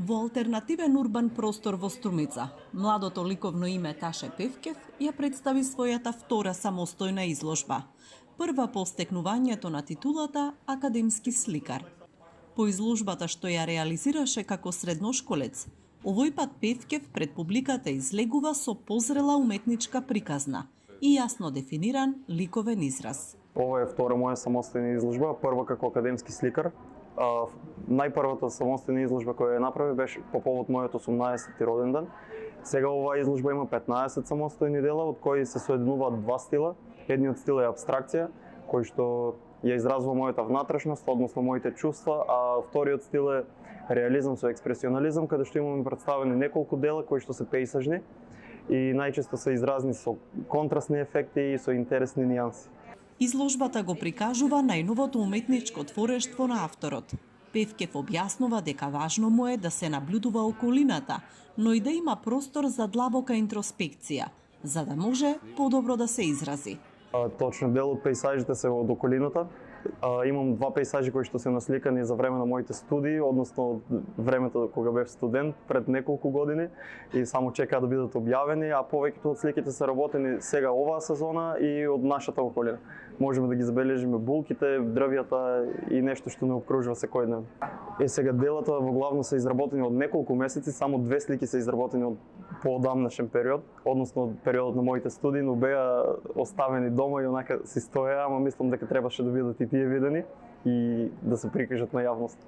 Во алтернативен урбан простор во Струмица, младото ликовно име Таше Певкев ја представи својата втора самостојна изложба. Прва по стекнувањето на титулата академски сликар. По изложбата што ја реализираше како средношколец, овој пат Певкев пред публиката излегува со позрела уметничка приказна и јасно дефиниран ликовен израз. Ова е втора моја самостојна изложба, прва како академски сликар. Најпрвата самостојна изложба која ја направи беше по повод мојот 18-ти роден ден. Сега оваа изложба има 15 самостојни дела, од кои се соединуваат два стила. Едниот стил е абстракција, кој што ја изразува мојата внатрешност, односно моите чувства, а вториот стил е реализам со експресионализам, каде што имаме представени неколку дела кои што се пејсажни и најчесто се изразни со контрастни ефекти и со интересни нијанси. Изложбата го прикажува најновото уметничко творештво на авторот. Певкев објаснува дека важно му е да се наблюдува околината, но и да има простор за длабока интроспекција, за да може подобро да се изрази. Точно, дел од пејсажите се од околината. Имам два пејсажи кои што се насликани за време на моите студии, односно времето кога бев студент пред неколку години и само чекаат да бидат објавени, а повеќето од сликите се работени сега оваа сезона и од нашата околина. Можеме да ги забележиме булките, дрвјата и нешто што не обкружува секојдневно. Сега делата во главно се изработени од неколку месеци, само две слики се изработени од поодамнашен период, односно од периодот на моите студии, но беа оставени дома и онака си стоеа, ама мислам дека требаше да бидат и тие видени и да се прикажат на јавност.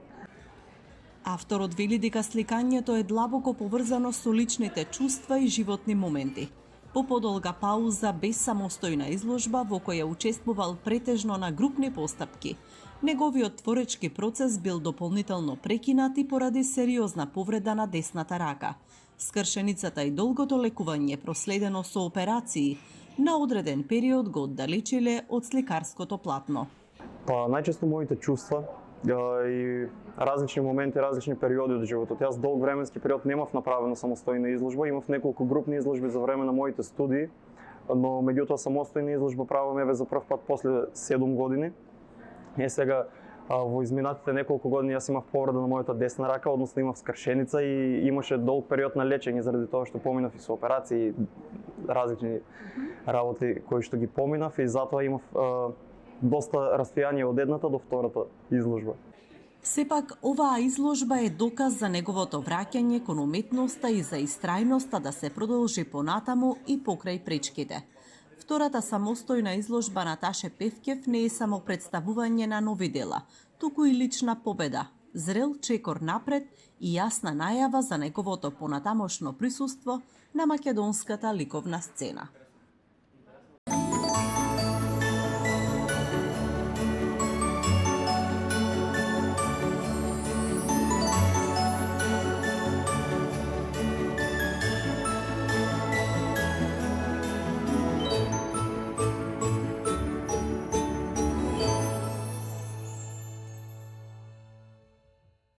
Авторот вели дека сликањето е длабоко поврзано со личните чувства и животни моменти. По подолга пауза без самостојна изложба во која учествувал претежно на групни постапки, неговиот творечки процес бил дополнително прекинат и поради сериозна повреда на десната рака. Скршеницата и долгото лекување проследено со операции на одреден период го оддалечиле од сликарското платно. Најчесто моите чувства и различни моменти, различни периоди од животот. Јас долг временски период немав направена самостојна изложба, имав неколку групни изложби за време на моите студии, но меѓутоа самостојна изложба правам еве за прв пат после 7 години. Сега во изминатите неколку години јас имав повреда на мојата десна рака, односно имав скршеница и имаше долг период на лечење заради тоа што поминав и со операции и различни работи кои што ги поминав и затоа имав доста растојание од едната до втората изложба. Сепак, оваа изложба е доказ за неговото враќање кон уметноста и за истрајноста да се продолжи понатаму и покрај пречките. Втората самостојна изложба на Таше Певкев не е само представување на нови дела, туку и лична победа, зрел чекор напред и јасна најава за неговото понатамошно присуство на македонската ликовна сцена.